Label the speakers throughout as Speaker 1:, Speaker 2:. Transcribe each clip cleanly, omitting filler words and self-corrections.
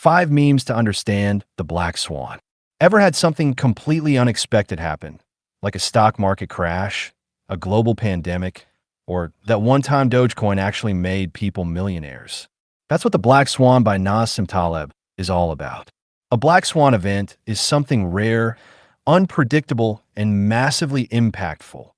Speaker 1: 5 memes to understand the Black Swan. Ever had something completely unexpected happen, like a stock market crash, a global pandemic, or that one-time Dogecoin actually made people millionaires? That's what the Black Swan by Nassim Taleb is all about. A Black Swan event is something rare, unpredictable, and massively impactful.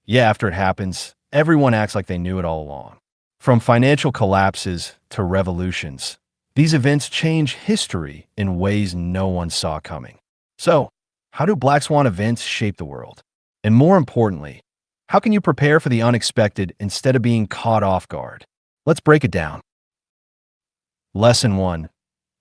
Speaker 1: Yeah, after it happens, everyone acts like they knew it all along. From financial collapses to revolutions, these events change history in ways no one saw coming. So, how do Black Swan events shape the world? And more importantly, how can you prepare for the unexpected instead of being caught off guard? Let's break it down. Lesson 1.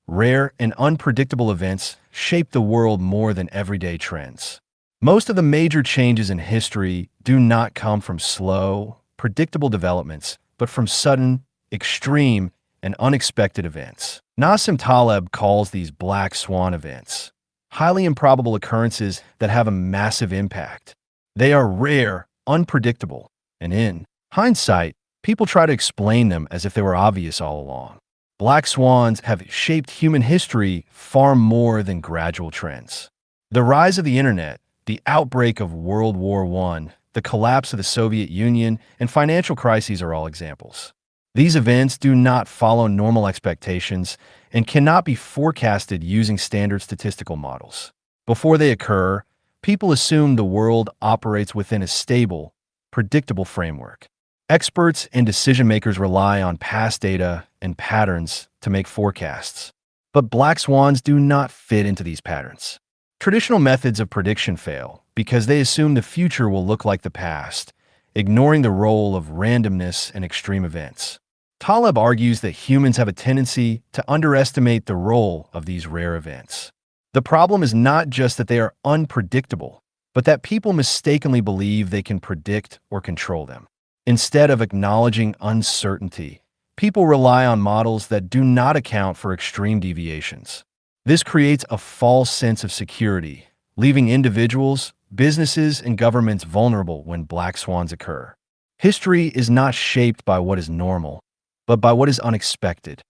Speaker 1: Rare and unpredictable events shape the world more than everyday trends. Most of the major changes in history do not come from slow, predictable developments, but from sudden, extreme, and unexpected events. Nassim Taleb calls these Black Swan events highly improbable occurrences that have a massive impact. They are rare, unpredictable, and in hindsight, people try to explain them as if they were obvious all along. Black swans have shaped human history far more than gradual trends. The rise of the internet, the outbreak of World War I, the collapse of the Soviet Union, and financial crises are all examples. These events do not follow normal expectations and cannot be forecasted using standard statistical models. Before they occur, people assume the world operates within a stable, predictable framework. Experts and decision-makers rely on past data and patterns to make forecasts. But black swans do not fit into these patterns. Traditional methods of prediction fail because they assume the future will look like the past, ignoring the role of randomness and extreme events. Taleb argues that humans have a tendency to underestimate the role of these rare events. The problem is not just that they are unpredictable, but that people mistakenly believe they can predict or control them. Instead of acknowledging uncertainty, people rely on models that do not account for extreme deviations. This creates a false sense of security, leaving individuals, businesses, and governments vulnerable when black swans occur. History is not shaped by what is normal, but by what is unexpected.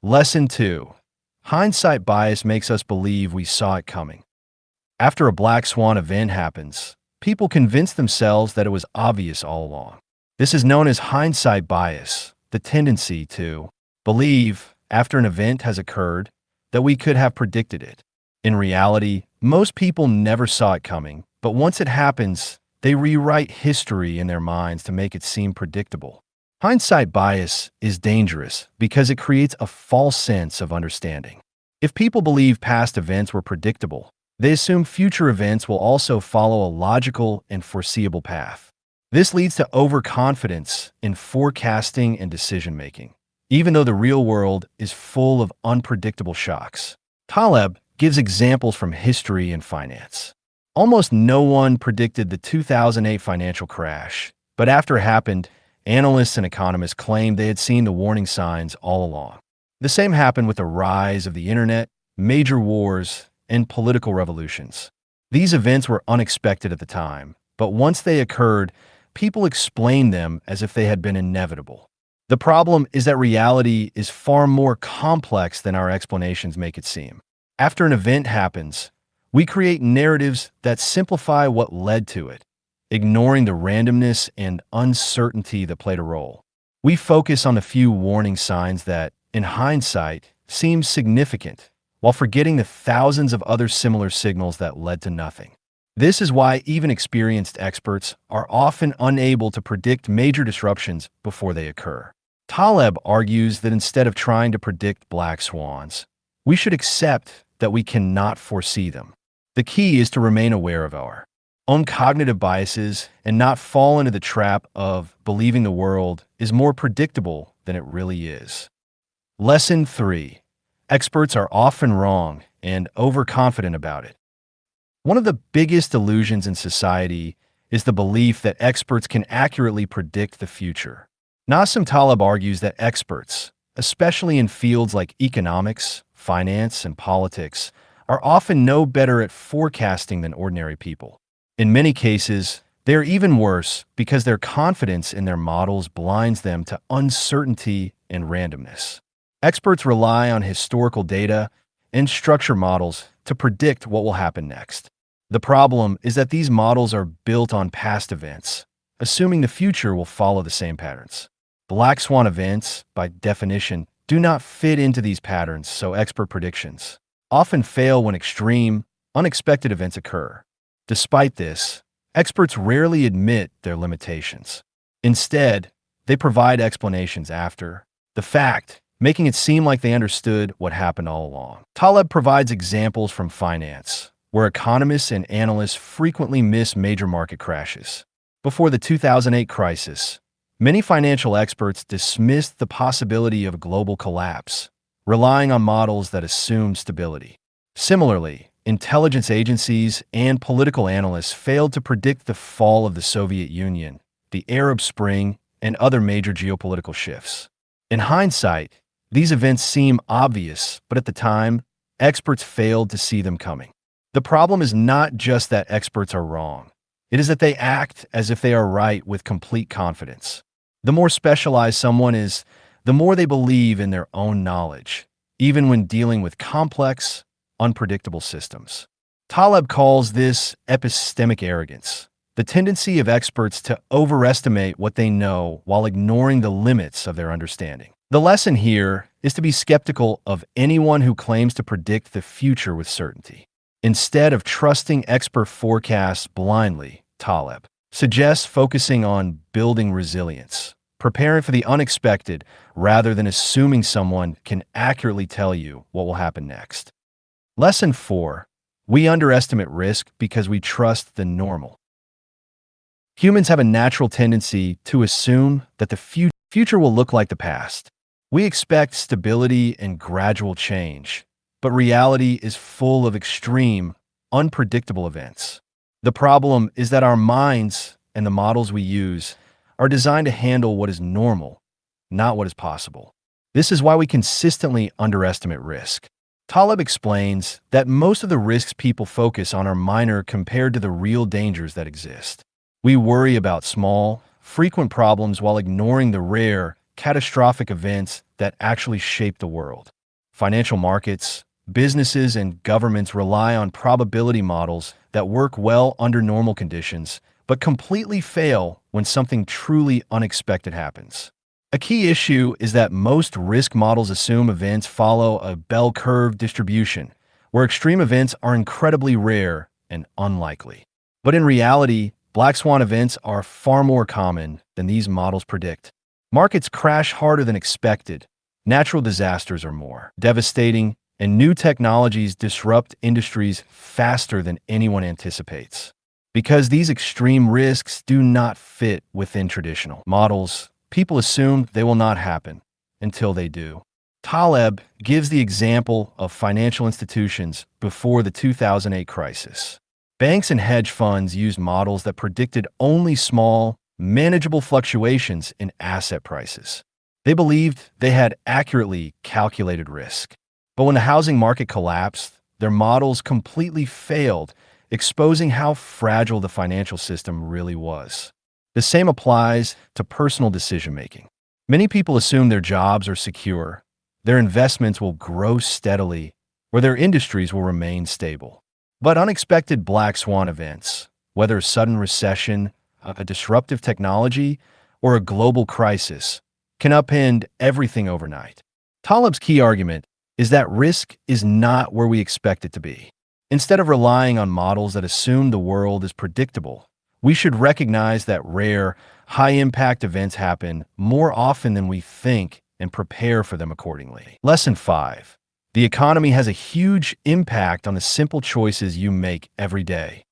Speaker 1: Lesson 2. Hindsight bias makes us believe we saw it coming. After a black swan event happens, people convince themselves that it was obvious all along. This is known as hindsight bias, the tendency to believe, after an event has occurred, that we could have predicted it. In reality, most people never saw it coming, but once it happens, they rewrite history in their minds to make it seem predictable. Hindsight bias is dangerous because it creates a false sense of understanding. If people believe past events were predictable, they assume future events will also follow a logical and foreseeable path. This leads to overconfidence in forecasting and decision-making, even though the real world is full of unpredictable shocks. Taleb gives examples from history and finance. Almost no one predicted the 2008 financial crash, but after it happened, analysts and economists claimed they had seen the warning signs all along. The same happened with the rise of the internet, major wars, and political revolutions. These events were unexpected at the time, but once they occurred, people explained them as if they had been inevitable. The problem is that reality is far more complex than our explanations make it seem. After an event happens, we create narratives that simplify what led to it, ignoring the randomness and uncertainty that played a role. We focus on a few warning signs that, in hindsight, seem significant, while forgetting the thousands of other similar signals that led to nothing. This is why even experienced experts are often unable to predict major disruptions before they occur. Taleb argues that instead of trying to predict black swans, we should accept that we cannot foresee them. The key is to remain aware of our own cognitive biases and not fall into the trap of believing the world is more predictable than it really is. Lesson 3. Experts are often wrong and overconfident about it. One of the biggest illusions in society is the belief that experts can accurately predict the future. Nassim Taleb argues that experts, especially in fields like economics, finance, and politics, are often no better at forecasting than ordinary people. In many cases, they are even worse because their confidence in their models blinds them to uncertainty and randomness. Experts rely on historical data and structure models to predict what will happen next. The problem is that these models are built on past events, assuming the future will follow the same patterns. Black swan events, by definition, do not fit into these patterns, so expert predictions often fail when extreme, unexpected events occur. Despite this, experts rarely admit their limitations. Instead, they provide explanations after the fact, making it seem like they understood what happened all along. Taleb provides examples from finance, where economists and analysts frequently miss major market crashes. Before the 2008 crisis, many financial experts dismissed the possibility of a global collapse, relying on models that assumed stability. Similarly, intelligence agencies and political analysts failed to predict the fall of the Soviet Union, the Arab Spring, and other major geopolitical shifts. In hindsight, these events seem obvious, but at the time, experts failed to see them coming. The problem is not just that experts are wrong. It is that they act as if they are right with complete confidence. The more specialized someone is, the more they believe in their own knowledge, even when dealing with complex, unpredictable systems. Taleb calls this epistemic arrogance, the tendency of experts to overestimate what they know while ignoring the limits of their understanding. The lesson here is to be skeptical of anyone who claims to predict the future with certainty. Instead of trusting expert forecasts blindly, Taleb suggests focusing on building resilience, preparing for the unexpected rather than assuming someone can accurately tell you what will happen next. Lesson 4. We underestimate risk because we trust the normal. Humans have a natural tendency to assume that the future will look like the past. We expect stability and gradual change, but reality is full of extreme, unpredictable events. The problem is that our minds and the models we use are designed to handle what is normal, not what is possible. This is why we consistently underestimate risk. Taleb explains that most of the risks people focus on are minor compared to the real dangers that exist. We worry about small, frequent problems while ignoring the rare, catastrophic events that actually shape the world. Financial markets, businesses, and governments rely on probability models that work well under normal conditions, but completely fail when something truly unexpected happens. A key issue is that most risk models assume events follow a bell curve distribution, where extreme events are incredibly rare and unlikely. But in reality, black swan events are far more common than these models predict. Markets crash harder than expected, natural disasters are more devastating, and new technologies disrupt industries faster than anyone anticipates. Because these extreme risks do not fit within traditional models, people assume they will not happen until they do. Taleb gives the example of financial institutions before the 2008 crisis. Banks and hedge funds used models that predicted only small, manageable fluctuations in asset prices. They believed they had accurately calculated risk. But when the housing market collapsed, their models completely failed, exposing how fragile the financial system really was. The same applies to personal decision-making. Many people assume their jobs are secure, their investments will grow steadily, or their industries will remain stable. But unexpected black swan events, whether a sudden recession, a disruptive technology, or a global crisis, can upend everything overnight. Taleb's key argument is that risk is not where we expect it to be. Instead of relying on models that assume the world is predictable, we should recognize that rare, high-impact events happen more often than we think and prepare for them accordingly. Lesson 5. The economy has a huge impact on the simple choices you make every day.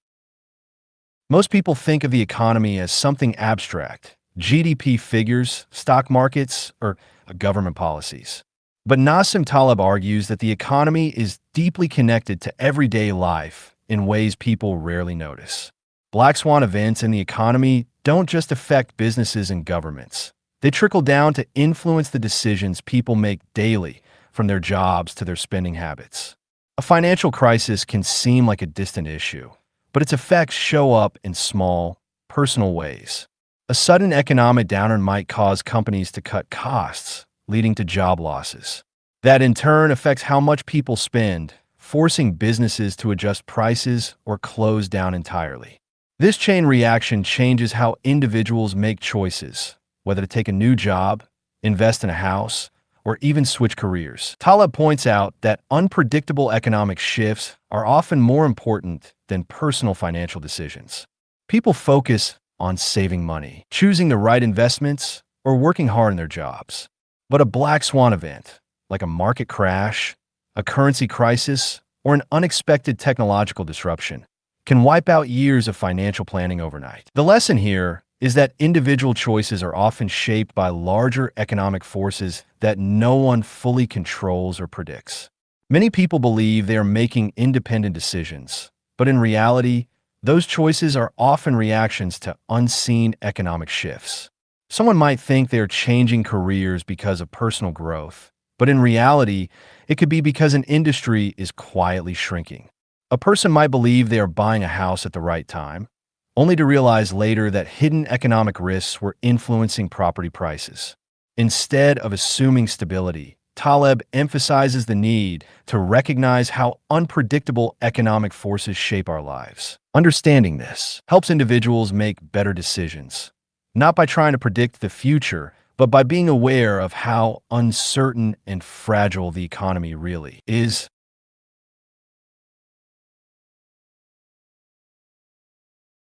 Speaker 1: Most people think of the economy as something abstract, GDP figures, stock markets, or government policies. But Nassim Taleb argues that the economy is deeply connected to everyday life in ways people rarely notice. Black swan events in the economy don't just affect businesses and governments. They trickle down to influence the decisions people make daily, from their jobs to their spending habits. A financial crisis can seem like a distant issue, but its effects show up in small, personal ways. A sudden economic downturn might cause companies to cut costs, leading to job losses. That in turn affects how much people spend, forcing businesses to adjust prices or close down entirely. This chain reaction changes how individuals make choices, whether to take a new job, invest in a house, or even switch careers. Taleb points out that unpredictable economic shifts are often more important than personal financial decisions. People focus on saving money, choosing the right investments, or working hard in their jobs. But a black swan event, like a market crash, a currency crisis, or an unexpected technological disruption, can wipe out years of financial planning overnight. The lesson here is that individual choices are often shaped by larger economic forces that no one fully controls or predicts. Many people believe they are making independent decisions, but in reality, those choices are often reactions to unseen economic shifts. Someone might think they are changing careers because of personal growth, but in reality, it could be because an industry is quietly shrinking. A person might believe they are buying a house at the right time, only to realize later that hidden economic risks were influencing property prices. Instead of assuming stability, Taleb emphasizes the need to recognize how unpredictable economic forces shape our lives. Understanding this helps individuals make better decisions, not by trying to predict the future, but by being aware of how uncertain and fragile the economy really is.